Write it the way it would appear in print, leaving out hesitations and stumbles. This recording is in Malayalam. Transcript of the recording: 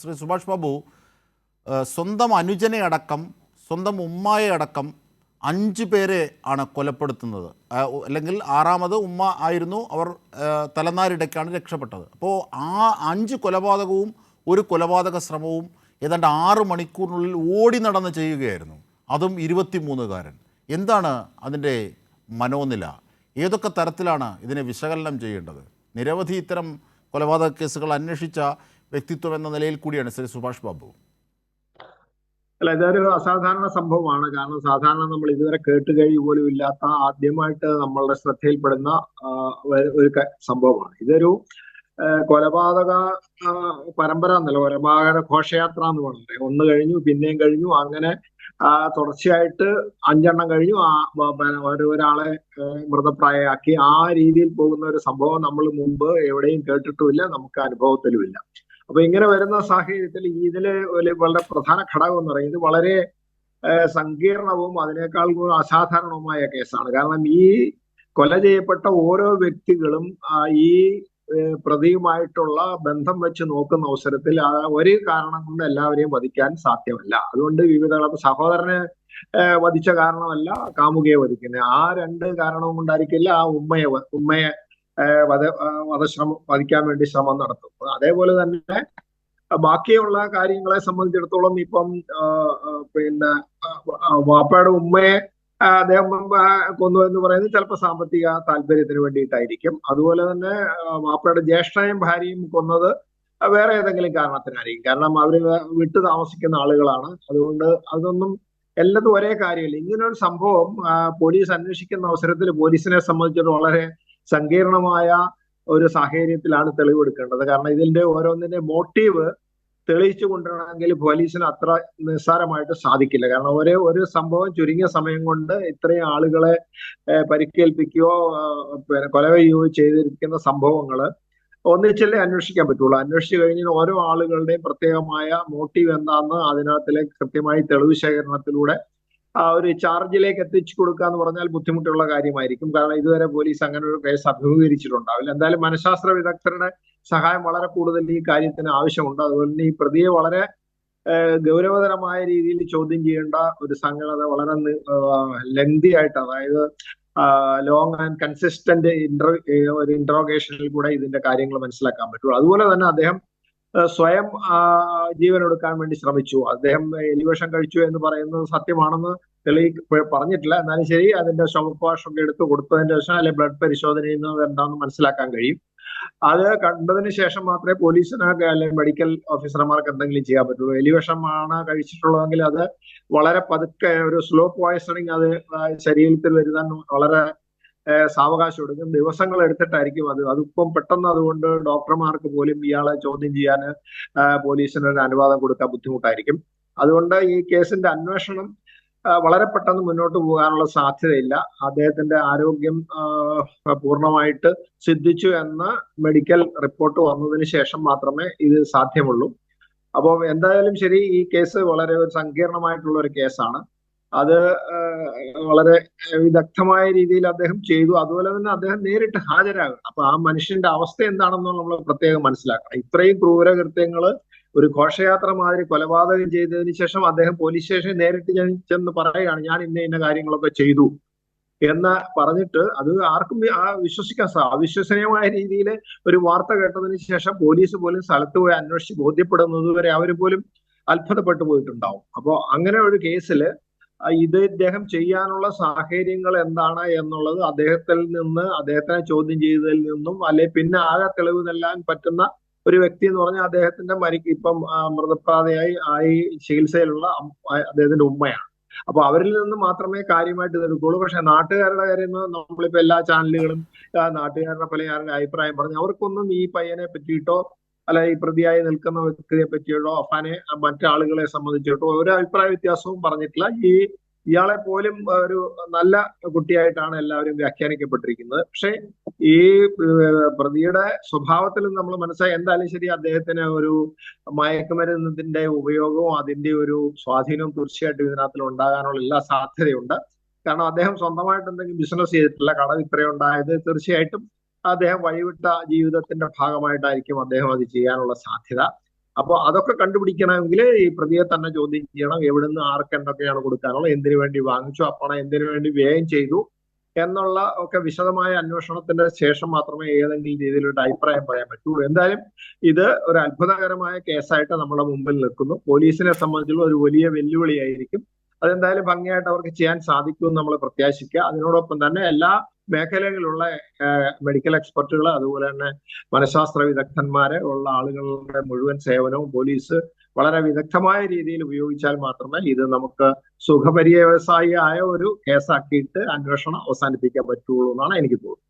ശ്രീ സുഭാഷ് ബാബു, സ്വന്തം അനുജനെ അടക്കം സ്വന്തം ഉമ്മയെ അടക്കം 5 പേരെ ആണ് കൊലപ്പെടുത്തുന്നത്. അല്ലെങ്കിൽ ആറാമത് ഉമ്മ ആയിരുന്നു. അവർ തലനാരിടയ്ക്കാണ് രക്ഷപ്പെട്ടത്. അപ്പോൾ ആ 5 കൊലപാതകവും ഒരു കൊലപാതക ശ്രമവും ഏതാണ്ട് 6 മണിക്കൂറിനുള്ളിൽ ഓടി നടന്ന് ചെയ്യുകയായിരുന്നു. അതും 23കാരൻ. എന്താണ് അതിൻ്റെ മനോനില? ഏതൊക്കെ തരത്തിലാണ് ഇതിനെ വിശകലനം ചെയ്യേണ്ടത്? നിരവധി ഇത്തരം കൊലപാതക കേസുകൾ അന്വേഷിച്ച വ്യക്തിത്വം എന്ന നിലയിൽ കൂടിയാണ് ശ്രീ സുഭാഷ് ബാബു. അല്ല, ഇതൊരു അസാധാരണ സംഭവമാണ്. കാരണം സാധാരണ നമ്മൾ ഇതുവരെ കേട്ടുകഴിഞ്ഞു പോലും ഇല്ലാത്ത, ആദ്യമായിട്ട് നമ്മളുടെ ശ്രദ്ധയിൽപ്പെടുന്ന ഒരു സംഭവമാണ്. ഇതൊരു കൊലപാതക പരമ്പര എന്നല്ല, കൊലപാതക ഘോഷയാത്ര എന്ന് പറയുന്നത്. ഒന്ന് കഴിഞ്ഞു, പിന്നെയും കഴിഞ്ഞു, അങ്ങനെ തുടർച്ചയായിട്ട് 5 എണ്ണം കഴിഞ്ഞു. ഒരാളെ മൃതപ്രായയാക്കി ആ രീതിയിൽ പോകുന്ന ഒരു സംഭവം നമ്മൾ മുമ്പ് എവിടെയും കേട്ടിട്ടുമില്ല, നമുക്ക് അനുഭവത്തിലുമില്ല. അപ്പൊ ഇങ്ങനെ വരുന്ന സാഹചര്യത്തിൽ ഇതില് വളരെ പ്രധാന ഘടകം എന്ന് പറയുന്നത് വളരെ സങ്കീർണവും അതിനേക്കാൾ അസാധാരണവുമായ കേസാണ്. കാരണം ഈ കൊല ചെയ്യപ്പെട്ട ഓരോ വ്യക്തികളും ഈ പ്രതിയുമായിട്ടുള്ള ബന്ധം വെച്ച് നോക്കുന്ന അവസരത്തിൽ ഒരു കാരണം കൊണ്ട് എല്ലാവരെയും വധിക്കാൻ സാധ്യമല്ല. അതുകൊണ്ട് വിവിധ സഹോദരനെ വധിച്ച കാരണമല്ല കാമുകിയെ വധിക്കുന്നത്, ആ 2 കാരണവും കൊണ്ടായിരിക്കില്ല ആ ഉമ്മയെ വധിക്കാൻ വേണ്ടി ശ്രമം നടത്തും. അതേപോലെ തന്നെ ബാക്കിയുള്ള കാര്യങ്ങളെ സംബന്ധിച്ചിടത്തോളം ഇപ്പം വാപ്പയുടെ ഉമ്മയെ അദ്ദേഹം കൊന്നു എന്ന് പറയുന്നത് ചിലപ്പോൾ സാമ്പത്തിക താല്പര്യത്തിന് വേണ്ടിയിട്ടായിരിക്കും. അതുപോലെ തന്നെ വാപ്പയുടെ ജ്യേഷ്ഠയും ഭാര്യയും കൊന്നത് വേറെ ഏതെങ്കിലും കാരണത്തിനായിരിക്കും. കാരണം അവര് വിട്ടു താമസിക്കുന്ന ആളുകളാണ്. അതുകൊണ്ട് അതൊന്നും എല്ലാതും ഒരേ കാര്യമില്ല. ഇങ്ങനൊരു സംഭവം പോലീസ് അന്വേഷിക്കുന്ന അവസരത്തിൽ പോലീസിനെ സംബന്ധിച്ചിട്ട് വളരെ സങ്കീർണമായ ഒരു സാഹചര്യത്തിലാണ് തെളിവെടുക്കേണ്ടത്. കാരണം ഇതിന്റെ ഓരോന്നിന്റെ മോട്ടീവ് തെളിയിച്ചു കൊണ്ടുവരണമെങ്കിൽ പോലീസിന് അത്ര നിസ്സാരമായിട്ട് സാധിക്കില്ല. കാരണം ഒരു സംഭവം ചുരുങ്ങിയ സമയം കൊണ്ട് ഇത്രയും ആളുകളെ പരിക്കേൽപ്പിക്കുകയോ കൊലവയ്യോ ചെയ്തിരിക്കുന്ന സംഭവങ്ങൾ ഒന്നിച്ചല്ലേ അന്വേഷിക്കാൻ പറ്റുള്ളൂ. അന്വേഷിച്ചു കഴിഞ്ഞാൽ ഓരോ ആളുകളുടെയും പ്രത്യേകമായ മോട്ടീവ് എന്താണെന്ന് അതിനകത്തിലെ കൃത്യമായി തെളിവ് ശേഖരണത്തിലൂടെ ഒരു ചാർജിലേക്ക് എത്തിച്ചു കൊടുക്കുക എന്ന് പറഞ്ഞാൽ ബുദ്ധിമുട്ടുള്ള കാര്യമായിരിക്കും. കാരണം ഇതുവരെ പോലീസ് അങ്ങനെ ഒരു കേസ് അഭിമുഖീകരിച്ചിട്ടുണ്ടാവില്ല. എന്തായാലും മനഃശാസ്ത്ര വിദഗ്ധരുടെ സഹായം വളരെ കൂടുതൽ ഈ കാര്യത്തിന് ആവശ്യമുണ്ട്. അതുപോലെ തന്നെ ഈ പ്രതിയെ വളരെ ഗൗരവതരമായ രീതിയിൽ ചോദ്യം ചെയ്യേണ്ട ഒരു സംഗതി വളരെ ലെങ്തി ആയിട്ട്, അതായത് ലോങ് ആൻഡ് കൺസിസ്റ്റന്റ് ഒരു ഇന്ററോഗേഷനിൽ കൂടെ ഇതിന്റെ കാര്യങ്ങൾ മനസ്സിലാക്കാൻ പറ്റുള്ളൂ. അതുപോലെ തന്നെ അദ്ദേഹം സ്വയം ജീവൻ എടുക്കാൻ വേണ്ടി ശ്രമിച്ചു. അദ്ദേഹം എലിവേഷൻ കഴിച്ചു എന്ന് പറയുന്നത് സത്യമാണെന്ന് പറഞ്ഞിട്ടില്ല. എന്നാലും ശരി, അതിന്റെ ശവകാശമൊക്കെ എടുത്ത് കൊടുത്തതിന്റെ ശേഷം അല്ലെങ്കിൽ ബ്ലഡ് പരിശോധനയിൽ നിന്ന് എന്താണെന്ന് മനസ്സിലാക്കാൻ കഴിയും. അത് കണ്ടതിന് ശേഷം മാത്രമേ പോലീസിന് അല്ലെങ്കിൽ മെഡിക്കൽ ഓഫീസർമാർക്ക് എന്തെങ്കിലും ചെയ്യാൻ പറ്റുള്ളൂ. എലിവേഷമാണ് കഴിച്ചിട്ടുള്ളതെങ്കിൽ അത് വളരെ പതുക്കെ ഒരു സ്ലോ പോയ്സണിങ് അത് ശരീരത്തിൽ വരുത്താൻ വളരെ സാവകാശം എടുക്കും. ദിവസങ്ങൾ എടുത്തിട്ടായിരിക്കും അതിപ്പം പെട്ടെന്ന്. അതുകൊണ്ട് ഡോക്ടർമാർക്ക് പോലും ഇയാളെ ചോദ്യം ചെയ്യാൻ പോലീസിന് ഒരു അനുവാദം കൊടുക്കാൻ ബുദ്ധിമുട്ടായിരിക്കും. അതുകൊണ്ട് ഈ കേസിന്റെ അന്വേഷണം വളരെ പെട്ടെന്ന് മുന്നോട്ട് പോകാനുള്ള സാധ്യതയില്ല. അദ്ദേഹത്തിന്റെ ആരോഗ്യം പൂർണ്ണമായിട്ട് സിദ്ധിച്ചു എന്ന മെഡിക്കൽ റിപ്പോർട്ട് വന്നതിന് ശേഷം മാത്രമേ ഇത് സാധ്യമുള്ളൂ. അപ്പോൾ എന്തായാലും ശരി, ഈ കേസ് വളരെ ഒരു സങ്കീർണമായിട്ടുള്ള ഒരു കേസാണ്. അത് വളരെ വിദഗ്ധമായ രീതിയിൽ അദ്ദേഹം ചെയ്തു. അതുപോലെ തന്നെ അദ്ദേഹം നേരിട്ട് ഹാജരാകും. അപ്പൊ ആ മനുഷ്യന്റെ അവസ്ഥ എന്താണെന്ന് നമ്മൾ പ്രത്യേകം മനസ്സിലാക്കണം. ഇത്രയും ക്രൂരകൃത്യങ്ങള് ഒരു ഘോഷയാത്ര മാതിരി കൊലപാതകം ചെയ്തതിന് ശേഷം അദ്ദേഹം പോലീസ് സ്റ്റേഷനിൽ നേരിട്ട് ചെന്ന് പറയുകയാണ്, ഞാൻ ഇന്ന കാര്യങ്ങളൊക്കെ ചെയ്തു എന്ന് പറഞ്ഞിട്ട് അത് ആർക്കും വിശ്വസിക്കാൻ അവിശ്വസനീയമായ രീതിയിൽ ഒരു വാർത്ത കേട്ടതിന് ശേഷം പോലീസ് പോലും സ്ഥലത്ത് പോയി അന്വേഷിച്ച് ബോധ്യപ്പെടുന്നത് വരെ അവർ പോലും അത്ഭുതപ്പെട്ടു പോയിട്ടുണ്ടാവും. അപ്പോൾ അങ്ങനെ ഒരു കേസിൽ ഇദ്ദേഹം ചെയ്യാനുള്ള സാഹചര്യങ്ങൾ എന്താണ് എന്നുള്ളത് അദ്ദേഹത്തിനെ ചോദ്യം ചെയ്തതിൽ നിന്നും അല്ലെ പിന്നെ ആകെ തെളിവ് നൽകാൻ പറ്റുന്ന ഒരു വ്യക്തി എന്ന് പറഞ്ഞാൽ അദ്ദേഹത്തിന്റെ ഇപ്പം മൃതപ്രായയായി ചികിത്സയിലുള്ള അദ്ദേഹത്തിന്റെ ഉമ്മയാണ്. അപ്പൊ അവരിൽ നിന്ന് മാത്രമേ കാര്യമായിട്ട് ഇതെടുക്കുള്ളൂ. പക്ഷെ നാട്ടുകാരുടെ കാര്യം നമ്മളിപ്പോ എല്ലാ ചാനലുകളും നാട്ടുകാരുടെ പല അഭിപ്രായം പറഞ്ഞു, അവർക്കൊന്നും ഈ പയ്യനെ പറ്റിയിട്ടോ അല്ല ഈ പ്രതിയായി നിൽക്കുന്ന വ്യക്തിയെ പറ്റിയിട്ടോ അഫാനെ മറ്റാളുകളെ സംബന്ധിച്ചിട്ടോ ഒരു അഭിപ്രായ വ്യത്യാസവും പറഞ്ഞിട്ടില്ല. ഇയാളെ പോലും ഒരു നല്ല കുട്ടിയായിട്ടാണ് എല്ലാവരും വ്യാഖ്യാനിക്കപ്പെട്ടിരിക്കുന്നത്. പക്ഷെ ഈ പ്രതിയുടെ സ്വഭാവത്തിൽ നമ്മൾ മനസ്സിലായി എന്തായാലും ശരി, അദ്ദേഹത്തിന് ഒരു മയക്കുമരുന്നിന്റെ ഉപയോഗവും അതിന്റെ ഒരു സ്വാധീനവും തീർച്ചയായിട്ടും ഇതിനകത്തിൽ ഉണ്ടാകാനുള്ള എല്ലാ സാധ്യതയുണ്ട്. കാരണം അദ്ദേഹം സ്വന്തമായിട്ട് എന്തെങ്കിലും ബിസിനസ് ചെയ്തിട്ടില്ല. കടം ഇത്രയും ഉണ്ടായത് തീർച്ചയായിട്ടും അദ്ദേഹം വഴിവിട്ട ജീവിതത്തിന്റെ ഭാഗമായിട്ടായിരിക്കും അദ്ദേഹം അത് ചെയ്യാനുള്ള സാധ്യത. അപ്പോൾ അതൊക്കെ കണ്ടുപിടിക്കണമെങ്കിൽ ഈ പ്രതിയെ തന്നെ ചോദ്യം ചെയ്യണം. എവിടുന്ന് ആർക്ക് എന്തൊക്കെയാണ് കൊടുക്കാനുള്ളത്, എന്തിനു വേണ്ടി വാങ്ങിച്ചു, ആ പണം എന്തിനു വേണ്ടി വ്യയം ചെയ്തു എന്നുള്ള ഒക്കെ വിശദമായ അന്വേഷണത്തിന്റെ ശേഷം മാത്രമേ ഏതെങ്കിലും രീതിയിലുള്ള അഭിപ്രായം പറയാൻ പറ്റുള്ളൂ. എന്തായാലും ഇത് ഒരു അത്ഭുതകരമായ കേസായിട്ട് നമ്മുടെ മുമ്പിൽ നിൽക്കുന്നു. പോലീസിനെ സംബന്ധിച്ചുള്ള ഒരു വലിയ വെല്ലുവിളിയായിരിക്കും. അതെന്തായാലും ഭംഗിയായിട്ട് അവർക്ക് ചെയ്യാൻ സാധിക്കുമെന്ന് നമ്മൾ പ്രത്യാശിക്കുക. അതിനോടൊപ്പം തന്നെ എല്ലാ മേഖലകളിലുള്ള മെഡിക്കൽ എക്സ്പെർട്ടുകൾ, അതുപോലെ തന്നെ മനഃശാസ്ത്ര വിദഗ്ധന്മാരെ ഉള്ള ആളുകളുടെ മുഴുവൻ സേവനവും പോലീസ് വളരെ വിദഗ്ധമായ രീതിയിൽ ഉപയോഗിച്ചാൽ മാത്രമേ ഇത് നമുക്ക് സുഖപര്യവസായിയായ ഒരു കേസാക്കിയിട്ട് അന്വേഷണം അവസാനിപ്പിക്കാൻ പറ്റുള്ളൂ എന്നാണ് എനിക്ക് തോന്നുന്നത്.